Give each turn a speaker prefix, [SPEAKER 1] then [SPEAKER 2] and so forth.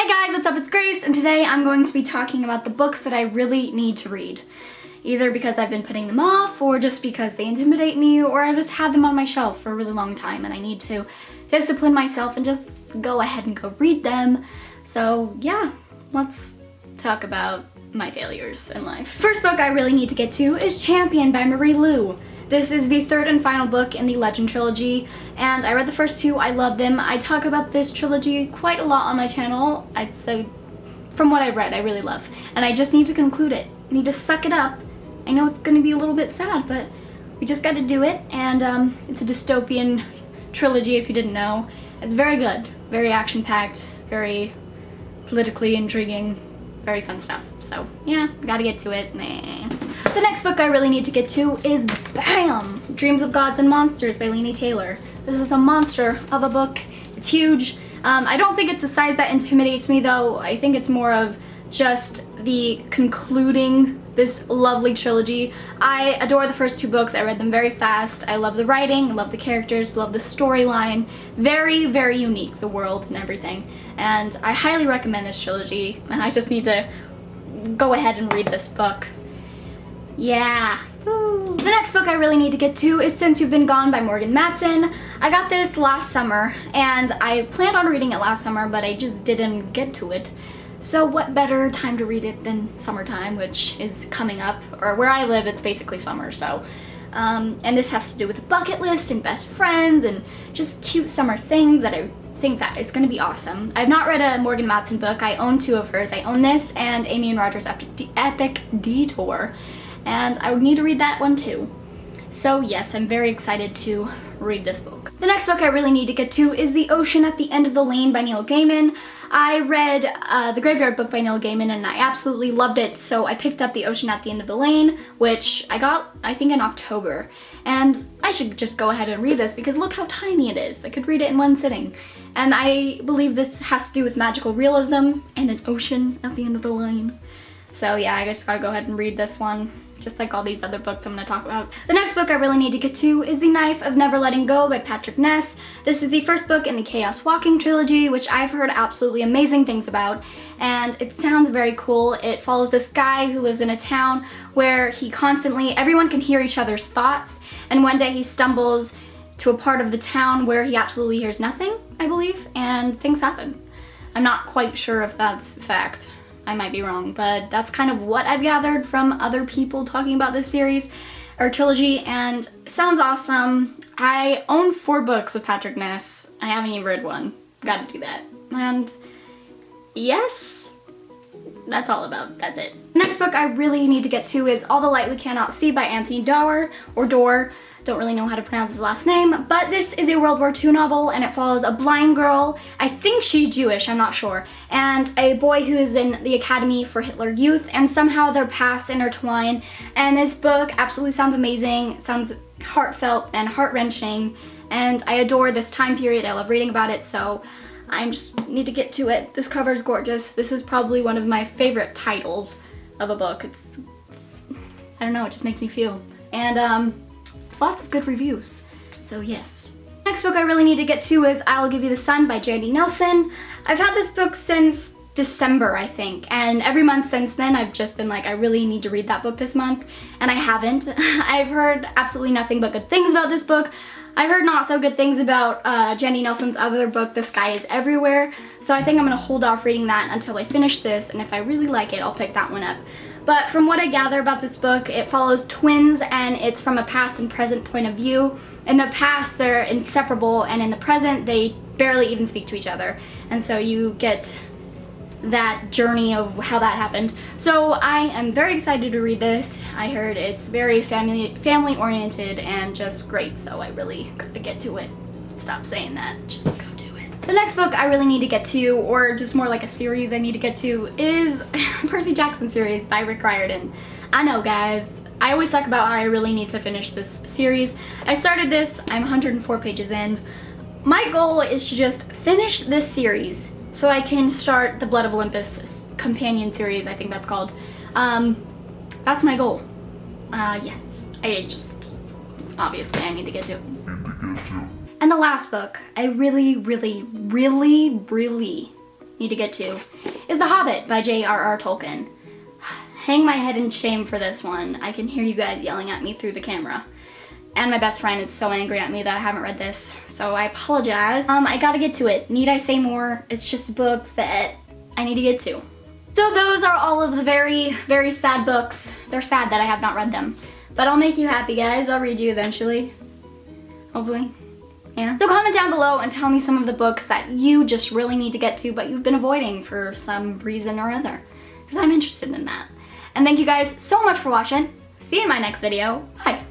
[SPEAKER 1] Hey guys, what's up? It's Grace, and today I'm going to be talking about the books that I really need to read. Either because I've been putting them off, or just because they intimidate me, or I've just had them on my shelf for a really long time and I need to discipline myself and just go ahead and go read them. So yeah, let's talk about my failures in life. First book I really need to get to is Champion by Marie Lu. This is the third and final book in the Legend trilogy, and I read the first two. I love them. I talk about this trilogy quite a lot on my channel. I'd say, from what I've read, I really love. And I just need to conclude it. I need to suck it up. I know it's going to be a little bit sad, but we just got to do it. And it's a dystopian trilogy, if you didn't know. It's very good, very action-packed, very politically intriguing, very fun stuff. So yeah, gotta get to it. The next book I really need to get to is BAM! Dreams of Gods and Monsters by Laini Taylor. This is a monster of a book. It's huge. I don't think it's a size that intimidates me though. I think it's more of just the concluding this lovely trilogy. I adore the first two books. I read them very fast. I love the writing, love the characters, love the storyline. Very, very unique, the world and everything. And I highly recommend this trilogy, and I just need to go ahead and read this book. Yeah. Woo. The next book I really need to get to is Since You've Been Gone by Morgan Matson. I got this last summer, and I planned on reading it last summer, but I just didn't get to it. So what better time to read it than summertime, which is coming up, or where I live it's basically summer, so. And this has to do with a bucket list and best friends and just cute summer things that I think that it's gonna be awesome. I've not read a Morgan Matson book. I own two of hers. I own this and Amy and Roger's Epic Detour, and I would need to read that one too. So yes, I'm very excited to read this book. The next book I really need to get to is The Ocean at the End of the Lane by Neil Gaiman. I read The Graveyard Book by Neil Gaiman and I absolutely loved it, so I picked up The Ocean at the End of the Lane, which I got, I think, in October. And I should just go ahead and read this because look how tiny it is. I could read it in one sitting. And I believe this has to do with magical realism and an ocean at the end of the lane. So yeah, I just gotta go ahead and read this one, just like all these other books I'm gonna talk about. The next book I really need to get to is The Knife of Never Letting Go by Patrick Ness. This is the first book in the Chaos Walking trilogy, which I've heard absolutely amazing things about, and it sounds very cool. It follows this guy who lives in a town where everyone can hear each other's thoughts, and one day he stumbles to a part of the town where he absolutely hears nothing, I believe, and things happen. I'm not quite sure if that's fact. I might be wrong, but that's kind of what I've gathered from other people talking about this series or trilogy, and it sounds awesome. I own 4 books of Patrick Ness. I haven't even read one. Gotta do that. And yes, that's all about. That's it. The next book I really need to get to is All the Light We Cannot See by Anthony Doerr, or Dorr. Don't really know how to pronounce his last name, but this is a World War II novel, and it follows a blind girl, I think she's Jewish, I'm not sure, and a boy who is in the Academy for Hitler Youth, and somehow their paths intertwine. And this book absolutely sounds amazing, sounds heartfelt and heart-wrenching, and I adore this time period. I love reading about it, so I just need to get to it. This cover is gorgeous. This is probably one of my favorite titles of a book. It's I don't know, it just makes me feel. And lots of good reviews, so yes. Next book I really need to get to is I'll Give You the Sun by Jandy Nelson. I've had this book since December, I think, and every month since then I've just been like, I really need to read that book this month, and I haven't. I've heard absolutely nothing but good things about this book. I've heard not so good things about Jandy Nelson's other book, The Sky is Everywhere, so I think I'm gonna hold off reading that until I finish this, and if I really like it, I'll pick that one up. But from what I gather about this book, it follows twins, and it's from a past and present point of view. In the past, they're inseparable, and in the present, they barely even speak to each other. And so you get that journey of how that happened. So I am very excited to read this. I heard it's very family-oriented and just great, so I really gotta get to it. Stop saying that, just go do it. The next book I really need to get to, or just more like a series I need to get to, is Percy Jackson series by Rick Riordan. I know, guys, I always talk about how I really need to finish this series. I started this, I'm 104 pages in. My goal is to just finish this series so I can start the Blood of Olympus companion series, I think that's called. That's my goal. Yes, obviously I need to get to it. And the last book I really need to get to is The Hobbit by J.R.R. Tolkien. Hang my head in shame for this one. I can hear you guys yelling at me through the camera. And my best friend is so angry at me that I haven't read this, so I apologize. I gotta get to it. Need I say more? It's just a book that I need to get to. So those are all of the very, very sad books. They're sad that I have not read them. But I'll make you happy, guys. I'll read you eventually. Hopefully. Yeah. So comment down below and tell me some of the books that you just really need to get to but you've been avoiding for some reason or other. Because I'm interested in that. And thank you guys so much for watching. See you in my next video. Bye.